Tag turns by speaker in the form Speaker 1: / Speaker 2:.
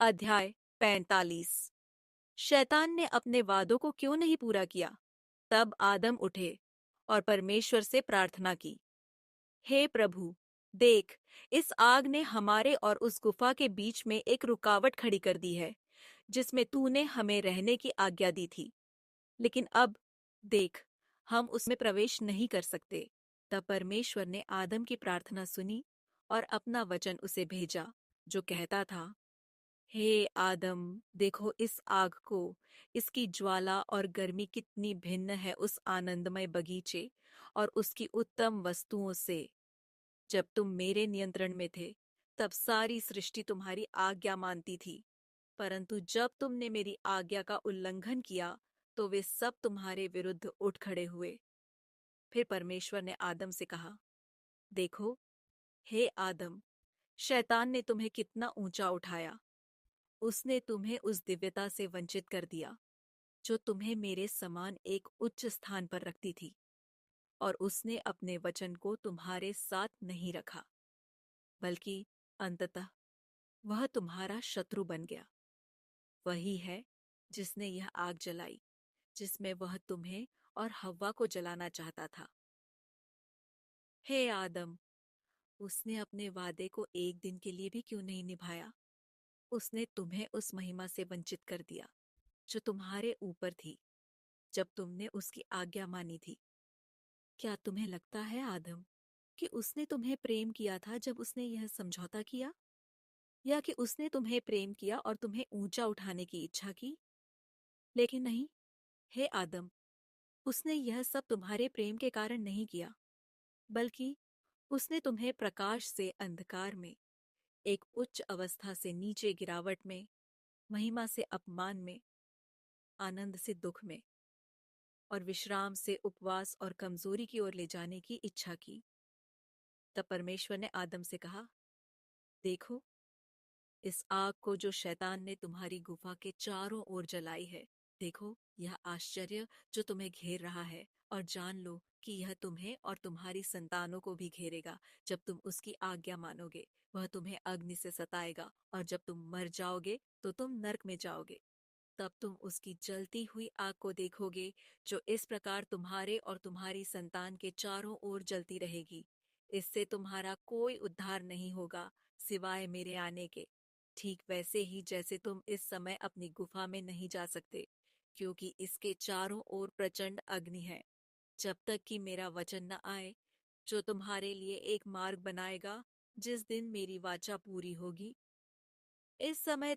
Speaker 1: अध्याय 45। शैतान ने अपने वादों को क्यों नहीं पूरा किया? तब आदम उठे और परमेश्वर से प्रार्थना की, हे प्रभु, देख, इस आग ने हमारे और उस गुफा के बीच में एक रुकावट खड़ी कर दी है, जिसमें तूने हमें रहने की आज्ञा दी थी। लेकिन अब देख, हम उसमें प्रवेश नहीं कर सकते। तब परमेश्वर ने आदम की प्रार्थना सुनी और अपना वचन उसे भेजा, जो कहता था, हे आदम, देखो इस आग को, इसकी ज्वाला और गर्मी कितनी भिन्न है उस आनंदमय बगीचे और उसकी उत्तम वस्तुओं से। जब तुम मेरे नियंत्रण में थे, तब सारी सृष्टि तुम्हारी आज्ञा मानती थी, परंतु जब तुमने मेरी आज्ञा का उल्लंघन किया, तो वे सब तुम्हारे विरुद्ध उठ खड़े हुए। फिर परमेश्वर ने आदम से कहा, देखो, हे आदम, शैतान ने तुम्हें कितना ऊंचा उठाया। उसने तुम्हें उस दिव्यता से वंचित कर दिया, जो तुम्हें मेरे समान एक उच्च स्थान पर रखती थी, और उसने अपने वचन को तुम्हारे साथ नहीं रखा, बल्कि अंततः वह तुम्हारा शत्रु बन गया। वही है जिसने यह आग जलाई, जिसमें वह तुम्हें और हव्वा को जलाना चाहता था। हे आदम, उसने अपने वादे को एक दिन के लिए भी क्यों नहीं निभाया? उसने तुम्हें उस महिमा से वंचित कर दिया, जो तुम्हारे ऊपर थी, जब तुमने उसकी आज्ञा मानी थी। क्या तुम्हें लगता है आदम कि उसने तुम्हें प्रेम किया था जब उसने यह समझौता किया, या कि उसने तुम्हें प्रेम किया और तुम्हें ऊंचा उठाने की इच्छा की? लेकिन नहीं, हे आदम, उसने यह सब तुम्हारे प्रेम के कारण नहीं किया, बल्कि उसने तुम्हें प्रकाश से अंधकार में, एक उच्च अवस्था से नीचे गिरावट में, महिमा से अपमान में, आनंद से दुख में और विश्राम से उपवास और कमजोरी की ओर ले जाने की इच्छा की। तब परमेश्वर ने आदम से कहा, देखो, इस आग को जो शैतान ने तुम्हारी गुफा के चारों ओर जलाई है, देखो, यह आश्चर्य जो तुम्हें घेर रहा है, और जान लो कि यह तुम्हें और तुम्हारी संतानों को भी घेरेगा जब तुम उसकी आज्ञा मानोगे। वह तुम्हें अग्नि से सताएगा, और जब तुम मर जाओगे तो तुम नरक में जाओगे। तब तुम उसकी जलती हुई आग को देखोगे, जो इस प्रकार तुम्हारे और तुम्हारी संतान के चारों ओर जलती रहेगी। इससे तुम्हारा कोई उद्धार नहीं होगा, सिवाय मेरे आने के। ठीक वैसे ही जैसे तुम इस समय अपनी गुफा में नहीं जा सकते, क्योंकि इसके चारों ओर प्रचंड अग्नि है, जब तक कि मेरा वचन न आए, जो तुम्हारे लिए एक मार्ग बनाएगा, जिस दिन मेरी वाचा पूरी होगी। इस समय